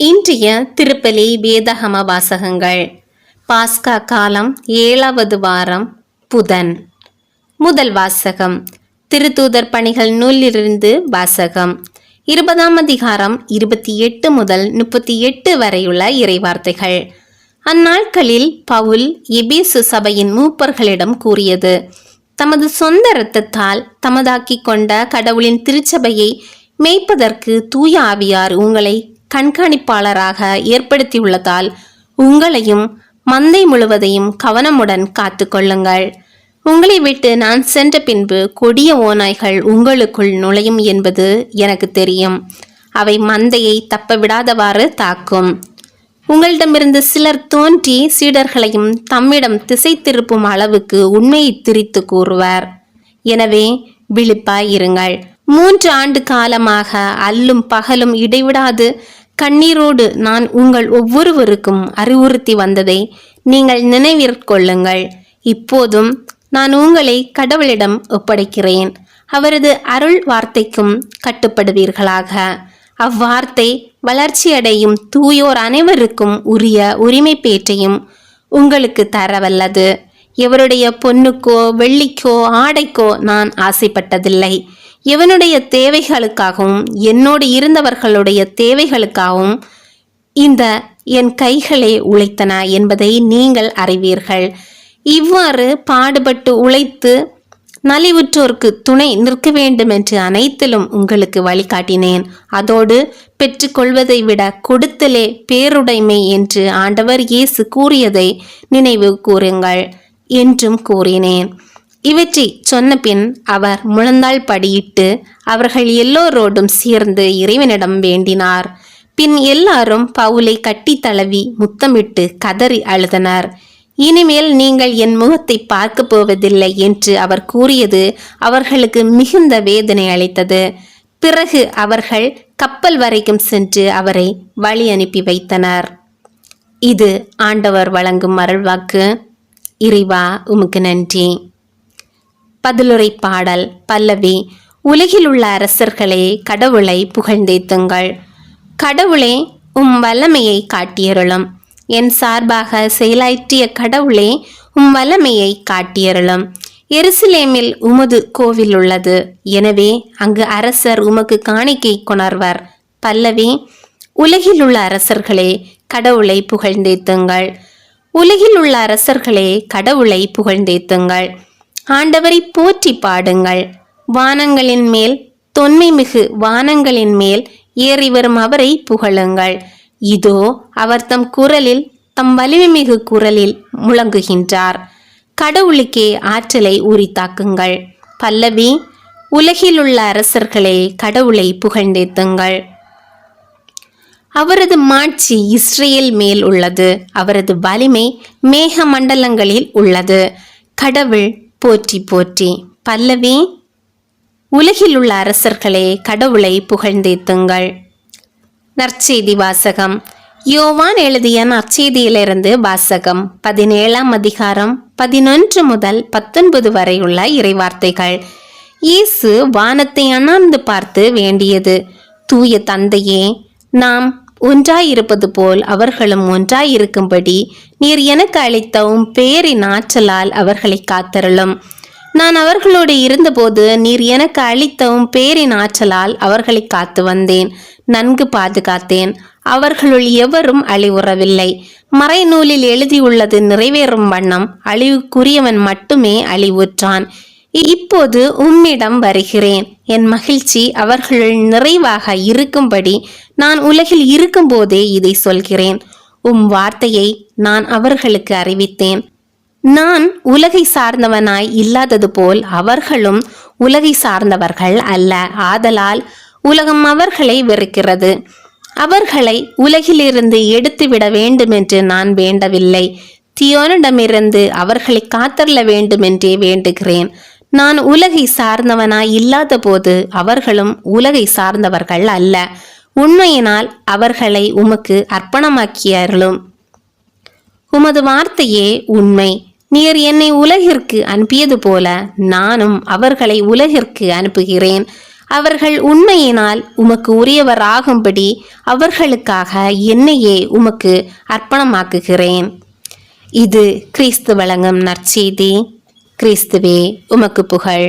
இன்றைய திருப்பலி வேதாகம வாசகங்கள். பாஸ்கா காலம் 7வது வாரம், புதன். முதல் வாசகம் திருத்தூதர் பணிகள் நூலிலிருந்து வாசகம். 20ஆம் அதிகாரம் 28 முதல் 38 வரையுள்ள இறைவார்த்தைகள். அந்நாட்களில் பவுல் எபேசு சபையின் மூப்பர்களிடம் கூறியது: தமது சொந்த இரத்தத்தால் தமதாக்கிக் கொண்ட கடவுளின் திருச்சபையை மேய்ப்பதற்கு தூய ஆவியார் உங்களை கண்காணிப்பாளராக ஏற்படுத்தியுள்ளதால் உங்களையும் மந்தை முழுவதையும் கவனமுடன் காத்து கொள்ளுங்கள். உங்களை விட்டு நான் சென்ற பின்பு கொடிய ஓநாய்கள் உங்களுக்குள் நுழையும் என்பது எனக்கு தெரியும். அவை மந்தையை தப்ப விடாதவாறு தாக்கும். உங்களிடமிருந்து சிலர் தோன்றி சீடர்களையும் தம்மிடம் திசை திருப்பும் அளவுக்கு உண்மையை திரித்து கூறுவர். எனவே விழிப்பாயிருங்கள். 3 ஆண்டு காலமாக அல்லும் பகலும் இடைவிடாது கண்ணீரோடு நான் உங்கள் ஒவ்வொருவருக்கும் அறிவுறுத்தி வந்ததை நீங்கள் நினைவிற்கொள்ளுங்கள். இப்போதும் நான் உங்களை கடவுளிடம் ஒப்படைக்கிறேன். அவரது அருள் வார்த்தைக்கும் கட்டுப்படுவீர்களாக. அவ்வார்த்தை வளர்ச்சியடையும் தூயோர் அனைவருக்கும் உரிய உரிமை பேற்றையும் உங்களுக்கு தரவல்லது. எவருடைய பொன்னுக்கோ வெள்ளிக்கோ ஆடைக்கோ நான் ஆசைப்பட்டதில்லை. எவனுடைய தேவைகளுக்காகவும் என்னோடு இருந்தவர்களுடைய தேவைகளுக்காகவும் இந்த என் கைகளே உழைத்தன என்பதை நீங்கள் அறிவீர்கள். இவ்வாறு பாடுபட்டு உழைத்து நலிவுற்றோருக்கு துணை நிற்க வேண்டும் என்று அனைத்திலும் உங்களுக்கு வழிகாட்டினேன். அதோடு பெற்றுக்கொள்வதை விட கொடுத்தலே பேருடைமை என்று ஆண்டவர் இயேசு கூறியதை நினைவு கூறுங்கள் என்றும் கூறினேன். இவற்றை சொன்ன பின் அவர் முழந்தாள் படியிட்டு அவர்கள் எல்லோரோடும் சேர்ந்து இறைவனிடம் வேண்டினார். பின் எல்லாரும் பவுலை கட்டி தழுவி முத்தமிட்டு கதறி அழுதனர். இனிமேல் நீங்கள் என் முகத்தை பார்க்க போவதில்லை என்று அவர் கூறியது அவர்களுக்கு மிகுந்த வேதனை அளித்தது. பிறகு அவர்கள் கப்பல் வரைக்கும் சென்று அவரை வழி அனுப்பி வைத்தனர். இது ஆண்டவர் வழங்கும் அருள்வாக்கு. இறைவா, உமக்கு நன்றி. பதிலுரை பாடல். பல்லவி. உலகில் உள்ள அரசர்களே, கடவுளை புகழ்ந்தேத்துங்கள். கடவுளே, உம் வல்லமையை காட்டியருளும். என் சார்பாக செயலாற்றிய கடவுளே, உம் வல்லமையை காட்டியருளும். எருசலேமில் உமது கோவில் உள்ளது. எனவே அங்கு அரசர் உமக்கு காணிக்கை கொணர்வர். பல்லவி. உலகில் உள்ள அரசர்களே, கடவுளை புகழ்ந்தேத்துங்கள். உலகில் உள்ள அரசர்களே, கடவுளை புகழ்ந்தேத்துங்கள். ஆண்டவரை போற்றி பாடுங்கள். வானங்களின் மேல், தொன்மை மிகு வானங்களின் மேல் ஏறி வரும் அவரை புகழுங்கள். இதோ அவர் தம் குரலில், தம் வலிமை மிகு குரலில் முழங்குகின்றார். கடவுளுக்கே ஆற்றலை உரித்தாக்குங்கள். பல்லவி. உலகில் உள்ள அரசர்களே, கடவுளை புகழ்ந்தேத்துங்கள். அவரது மாட்சி இஸ்ரேல் மேல் உள்ளது. அவரது வலிமை மேக மண்டலங்களில் உள்ளது. கடவுள் போற்றி போற்றி. பல்லவி. உலகில் உள்ள அரசர்களே, கடவுளை புகழ்ந்தேத்துங்கள். நற்செய்தி வாசகம். யோவான் எழுதிய நற்செய்தியிலிருந்து வாசகம். 17ஆம் அதிகாரம் 11 முதல் 19 வரை உள்ள இறைவார்த்தைகள். இயேசு வானத்தை அண்ணாந்து பார்த்து வேண்டியது: தூய தந்தையே, நாம் ஒன்றாயிருப்பது போல் அவர்களும் ஒன்றாயிருக்கும்படி நீர் எனக்கு அளித்த உம் பேரின் ஆற்றலால் அவர்களை காத்தருளும். நான் அவர்களோடு இருந்தபோது நீர் எனக்கு அளித்த உம் பேரின் ஆற்றலால் அவர்களை காத்து வந்தேன், நன்கு பாதுகாத்தேன். அவர்களுள் எவரும் அழிவுறவில்லை. மறைநூலில் எழுதியுள்ளது நிறைவேறும் வண்ணம் அழிவுக்குரியவன் மட்டுமே அழிவுற்றான். இப்போது உம்மிடம் வருகிறேன். என் மகிழ்ச்சி அவர்களுள் நிறைவாக இருக்கும்படி நான் உலகில் இருக்கும்போதே இதை சொல்கிறேன். உம் வார்த்தையை நான் அவர்களுக்கு அறிவித்தேன். நான் உலகை சார்ந்தவனாய் இல்லாதது போல் அவர்களும் உலகை சார்ந்தவர்கள் அல்ல. ஆதலால் உலகம் அவர்களை வெறுக்கிறது. அவர்களை உலகிலிருந்து எடுத்துவிட வேண்டுமென்று நான் வேண்டவில்லை. தீயோனிடமிருந்து அவர்களை காத்தருள வேண்டுமென்றே வேண்டுகிறேன். நான் உலகை சார்ந்தவனாய் இல்லாத போது அவர்களும் உலகை சார்ந்தவர்கள் அல்ல. உண்மையினால் அவர்களை உமக்கு அர்ப்பணமாக்கியருளும். உமது வார்த்தையே உண்மை. நீர் என்னை உலகிற்கு அனுப்பியது போல நானும் அவர்களை உலகிற்கு அனுப்புகிறேன். அவர்கள் உண்மையினால் உமக்கு உரியவராகும்படி அவர்களுக்காக என்னையே உமக்கு அர்ப்பணமாக்குகிறேன். இது கிறிஸ்து வழங்கும் நற்செய்தி. கிறிஸ்துவே உமக்கு புகழ்.